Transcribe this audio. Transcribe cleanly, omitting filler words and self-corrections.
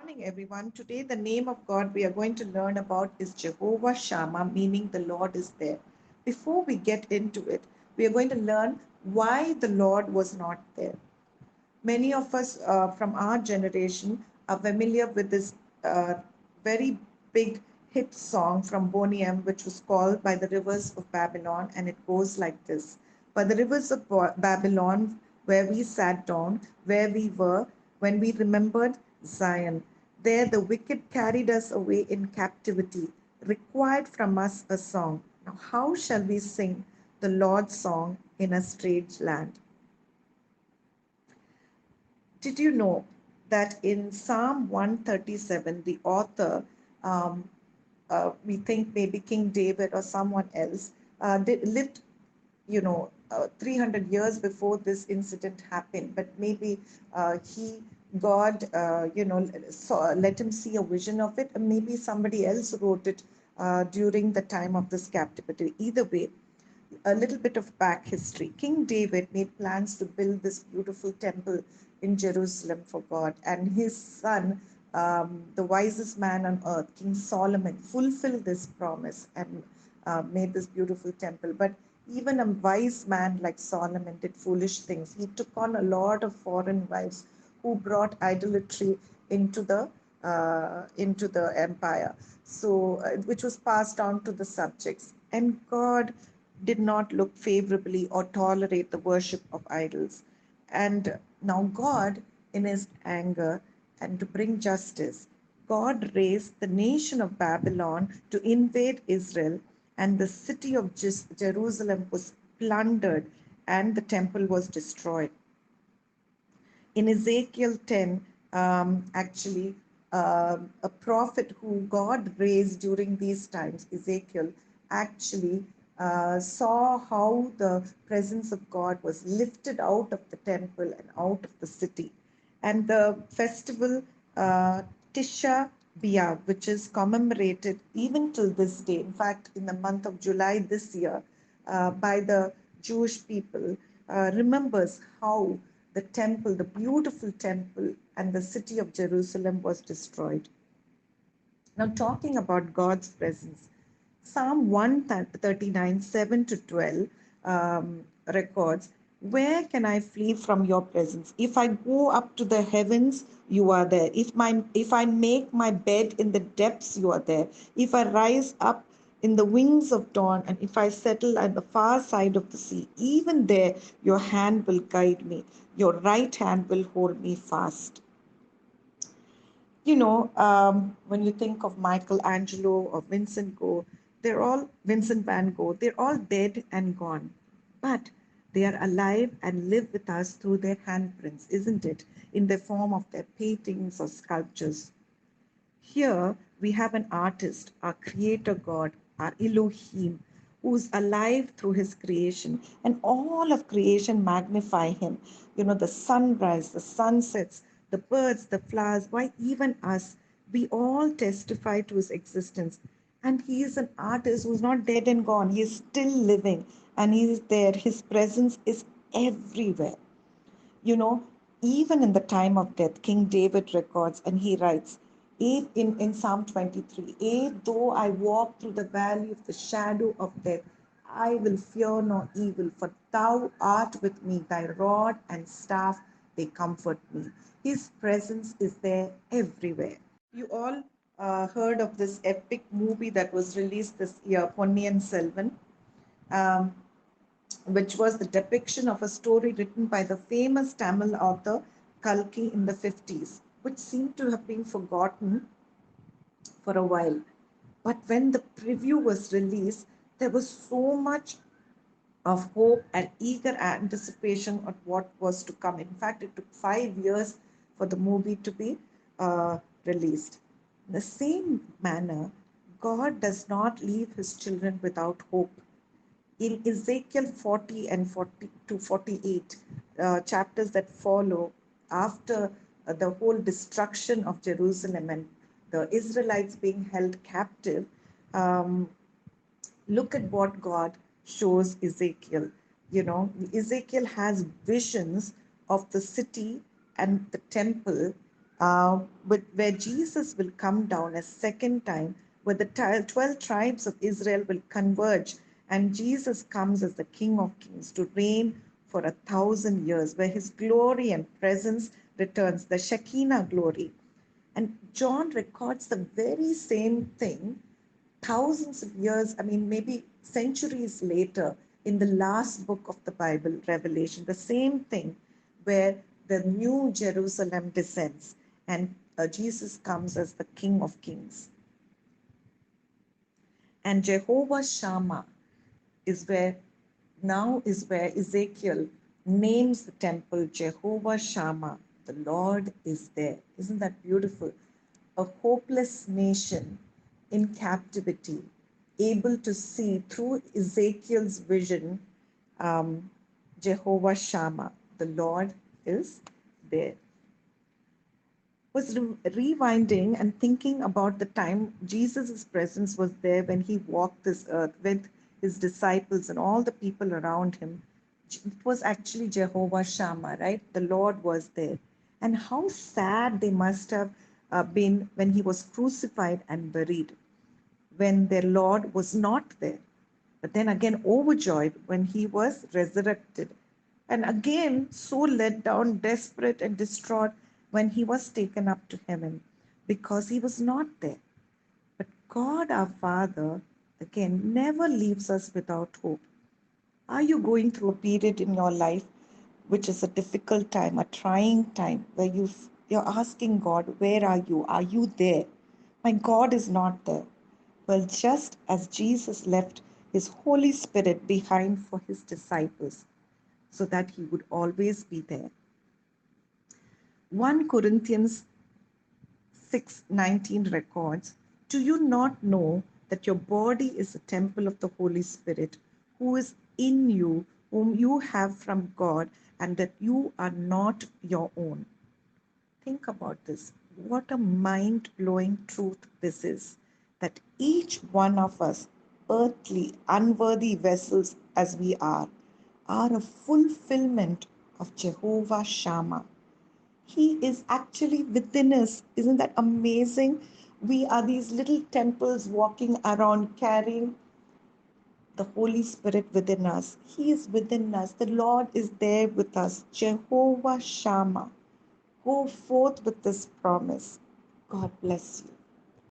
morning, everyone. Today, the name of God we are going to learn about is Jehovah Shammah, meaning the Lord is there. Before we get into it, we are going to learn why the Lord was not there. Many of us from our generation are familiar with this uh, very big hit song from Boney M, which was called By the Rivers of Babylon, and it goes like this. By the rivers of Babylon, where we sat down, where we were, when we remembered Zion. There the wicked carried us away in captivity, required from us a song. Now, how shall we sing the Lord's song in a strange land? Did you know that in Psalm 137, the author, um, we think maybe King David or someone else, lived, 300 years before this incident happened, but maybe God, let him see a vision of it, and maybe somebody else wrote it during the time of this captivity. Either way, a little bit of back history. King David made plans to build this beautiful temple in Jerusalem for God, and his son, the wisest man on earth, King Solomon, fulfilled this promise and made this beautiful temple. But even a wise man like Solomon did foolish things. He took on a lot of foreign wives who brought idolatry into the empire, so which was passed on to the subjects. And God did not look favorably or tolerate the worship of idols. And now God, in his anger and to bring justice, God raised the nation of Babylon to invade Israel, and the city of Jerusalem was plundered and the temple was destroyed. In Ezekiel 10, actually, a prophet who God raised during these times, Ezekiel, actually saw how the presence of God was lifted out of the temple and out of the city. And the festival Tisha B'Av, which is commemorated even till this day, in fact, in the month of July this year, by the Jewish people, remembers how the temple, the beautiful temple, and the city of Jerusalem was destroyed. Now, talking about God's presence, Psalm 139, 7 to 12 records, where can I flee from your presence? If I go up to the heavens, you are there. If I make my bed in the depths, you are there. If I rise up in the wings of dawn, and if I settle at the far side of the sea, even there your hand will guide me. Your right hand will hold me fast. When you think of Michelangelo or Vincent van Gogh, they're all dead and gone. But they are alive and live with us through their handprints, isn't it? In the form of their paintings or sculptures. Here we have an artist, our creator God, our Elohim, who's alive through his creation, and all of creation magnify him. The sunrise, the sunsets, the birds, the flowers, why even us, we all testify to his existence. And he is an artist who's not dead and gone, he is still living, and he is there. His presence is everywhere. You know, even in the time of death, King David records and he writes in Psalm 23, though I walk through the valley of the shadow of death, I will fear no evil, for thou art with me, thy rod and staff, they comfort me. His presence is there everywhere. You all heard of this epic movie that was released this year, Ponniyin Selvan. Um, which was the depiction of a story written by the famous Tamil author Kalki in the 50s, which seemed to have been forgotten for a while. But when the preview was released, there was so much of hope and eager anticipation of what was to come. In fact, it took 5 years for the movie to be released. In the same manner, God does not leave his children without hope. In Ezekiel 40 and 40 to 48, chapters that follow after the whole destruction of Jerusalem and the Israelites being held captive, um, look at what God shows Ezekiel. Ezekiel has visions of the city and the temple where Jesus will come down a second time, where the 12 tribes of Israel will converge, and Jesus comes as the King of Kings to reign for 1,000 years, where his glory and presence returns, the Shekinah glory. And John records the very same thing thousands of years, I mean, maybe centuries later, in the last book of the Bible, Revelation, the same thing where the new Jerusalem descends and Jesus comes as the King of Kings. And Jehovah Shammah is where now is where Ezekiel names the temple Jehovah Shammah. The Lord is there. Isn't that beautiful? A hopeless nation in captivity, able to see through Ezekiel's vision, um, Jehovah Shammah, the Lord is there. Was rewinding and thinking about the time Jesus' presence was there when he walked this earth with his disciples and all the people around him. It was actually Jehovah Shammah, right? The Lord was there. And how sad they must have been when he was crucified and buried, when their Lord was not there. But then again, overjoyed when he was resurrected. And again, so let down, desperate, and distraught when he was taken up to heaven because he was not there. But God our Father, again, never leaves us without hope. Are you going through a period in your life which is a difficult time, a trying time, where you're asking God, where are you? Are you there? My God is not there. Well, just as Jesus left his Holy Spirit behind for his disciples so that he would always be there. 1 Corinthians 6:19 records, do you not know that your body is a temple of the Holy Spirit who is in you, whom you have from God, and that you are not your own? Think about this. What a mind blowing truth this is, that each one of us, earthly, unworthy vessels as we are a fulfillment of Jehovah Shammah. He is actually within us. Isn't that amazing? We are these little temples walking around carrying the Holy Spirit within us. He is within us. The Lord is there with us. Jehovah Shammah. Go forth with this promise. God bless you.